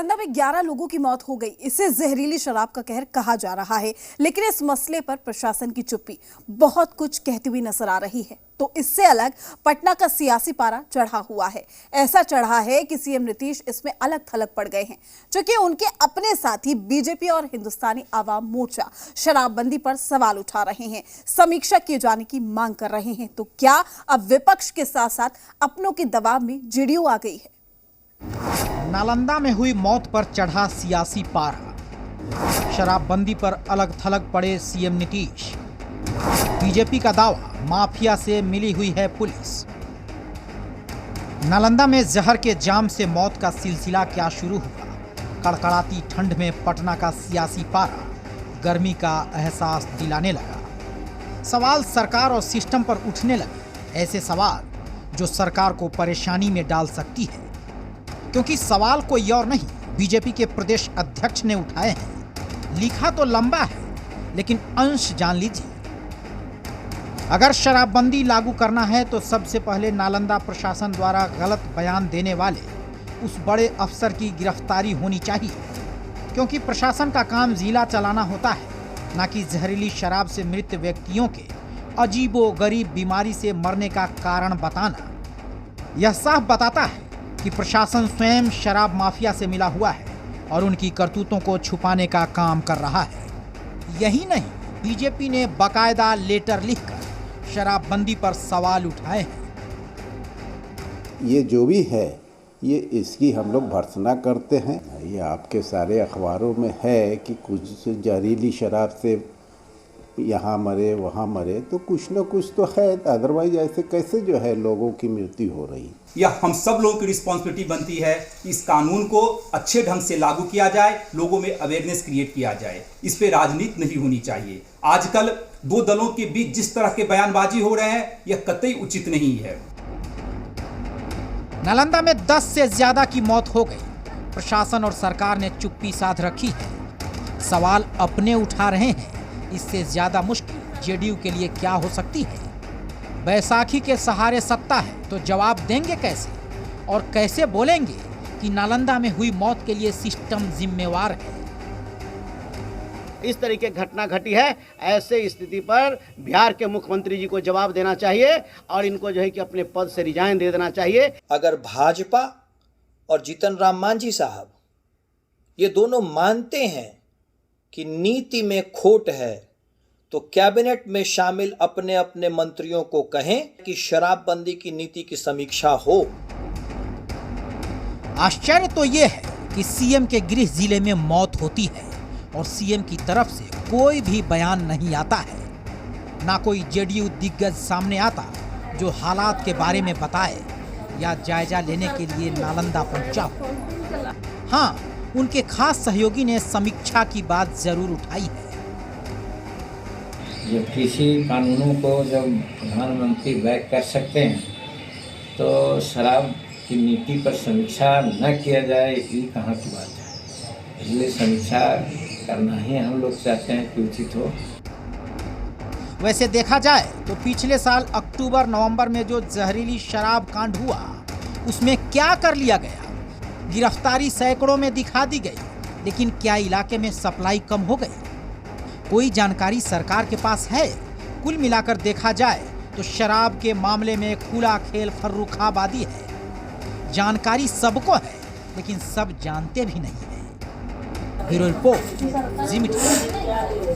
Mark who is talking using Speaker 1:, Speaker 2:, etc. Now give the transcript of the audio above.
Speaker 1: नालंदा में 11 लोगों की मौत हो गई। इसे जहरीली शराब का कहर कहा जा रहा है, लेकिन इस मसले पर प्रशासन की चुप्पी बहुत कुछ कहती हुई नजर आ रही है। तो इससे अलग पटना का सियासी पारा चढ़ा हुआ है। ऐसा चढ़ा है कि सीएम नीतीश इसमें अलग थलग पड़ गए हैं, क्योंकि उनके अपने साथी बीजेपी और हिंदुस्तानी आवाम मोर्चा शराबबंदी पर सवाल उठा रहे हैं, समीक्षा किए जाने की मांग कर रहे हैं। तो क्या अब विपक्ष के साथ साथ अपनों के दबाव में जेडीयू आ गई है?
Speaker 2: नालंदा में हुई मौत पर चढ़ा सियासी पारा, शराबबंदी पर अलग थलग पड़े सीएम नीतीश। बीजेपी का दावा, माफिया से मिली हुई है पुलिस। नालंदा में जहर के जाम से मौत का सिलसिला क्या शुरू हुआ? कड़कड़ाती ठंड में पटना का सियासी पारा गर्मी का एहसास दिलाने लगा। सवाल सरकार और सिस्टम पर उठने लगे, ऐसे सवाल जो सरकार को परेशानी में डाल सकती है, क्योंकि सवाल कोई और नहीं, बीजेपी के प्रदेश अध्यक्ष ने उठाए हैं। लिखा तो लंबा है, लेकिन अंश जान लीजिए। अगर शराबबंदी लागू करना है तो सबसे पहले नालंदा प्रशासन द्वारा गलत बयान देने वाले उस बड़े अफसर की गिरफ्तारी होनी चाहिए, क्योंकि प्रशासन का काम जिला चलाना होता है, न कि जहरीली शराब से मृत व्यक्तियों के अजीबोगरीब बीमारी से मरने का कारण बताना। यह साफ बताता है कि प्रशासन स्वयं शराब माफिया से मिला हुआ है और उनकी करतूतों को छुपाने का काम कर रहा है। यही नहीं, बीजेपी ने बाकायदा लेटर लिखकर शराबबंदी पर सवाल उठाए हैं।
Speaker 3: ये जो भी है, ये इसकी हम लोग भर्त्सना करते हैं। ये आपके सारे अखबारों में है कि कुछ जहरीली शराब से यहाँ मरे वहाँ मरे, तो कुछ न कुछ तो है, अदरवाइज ऐसे कैसे जो है लोगों की मृत्यु हो रही।
Speaker 4: यह हम सब लोगों की रिस्पॉन्सिबिलिटी बनती है कि इस कानून को अच्छे ढंग से लागू किया जाए, लोगों में अवेयरनेस क्रिएट किया जाए। इस पे राजनीति नहीं होनी चाहिए। आजकल दो दलों के बीच जिस तरह के बयानबाजी हो रहे हैं, यह कतई उचित नहीं है।
Speaker 2: नालंदा में 10 से ज्यादा की मौत हो गई। प्रशासन और सरकार ने चुप्पी साध रखी है। सवाल अपने उठा रहे हैं। इससे ज्यादा मुश्किल जेडीयू के लिए क्या हो सकती है? बैसाखी के सहारे सत्ता है, तो जवाब देंगे कैसे? और कैसे बोलेंगे कि नालंदा में हुई मौत के लिए सिस्टम जिम्मेवार है?
Speaker 5: इस तरीके की घटना घटी है, ऐसे स्थिति पर बिहार के मुख्यमंत्री जी को जवाब देना चाहिए और इनको जो है कि अपने पद से रिजाइन दे देना चाहिए।
Speaker 6: अगर भाजपा और जीतन राम मांझी साहब ये दोनों मानते हैं कि नीति में खोट है, तो कैबिनेट में शामिल अपने अपने मंत्रियों को कहें कि शराबबंदी की नीति की समीक्षा हो।
Speaker 2: आश्चर्य तो यह है कि सीएम के गृह जिले में मौत होती है और सीएम की तरफ से कोई भी बयान नहीं आता है। ना कोई जेडीयू दिग्गज सामने आता जो हालात के बारे में बताए या जायजा लेने के लिए नालंदा पहुंचा हो। हाँ, उनके खास सहयोगी ने समीक्षा की बात जरूर उठाई है।
Speaker 7: जब किसी कानूनों को जब प्रधानमंत्री बैक कर सकते हैं, तो शराब की नीति पर समीक्षा न किया जाए, ये कहाँ की बात है। इसलिए समीक्षा करना ही हम लोग चाहते हैं कि उचित हो।
Speaker 2: वैसे देखा जाए तो पिछले साल अक्टूबर नवंबर में जो जहरीली शराब कांड हुआ, उसमें क्या कर लिया गया? गिरफ्तारी सैकड़ों में दिखा दी गई, लेकिन क्या इलाके में सप्लाई कम हो गई? कोई जानकारी सरकार के पास है? कुल मिलाकर देखा जाए तो शराब के मामले में खुला खेल फर्रुखाबादी है। जानकारी सबको है, लेकिन सब जानते भी नहीं है। ब्यूरो रिपोर्ट, जी मीडिया।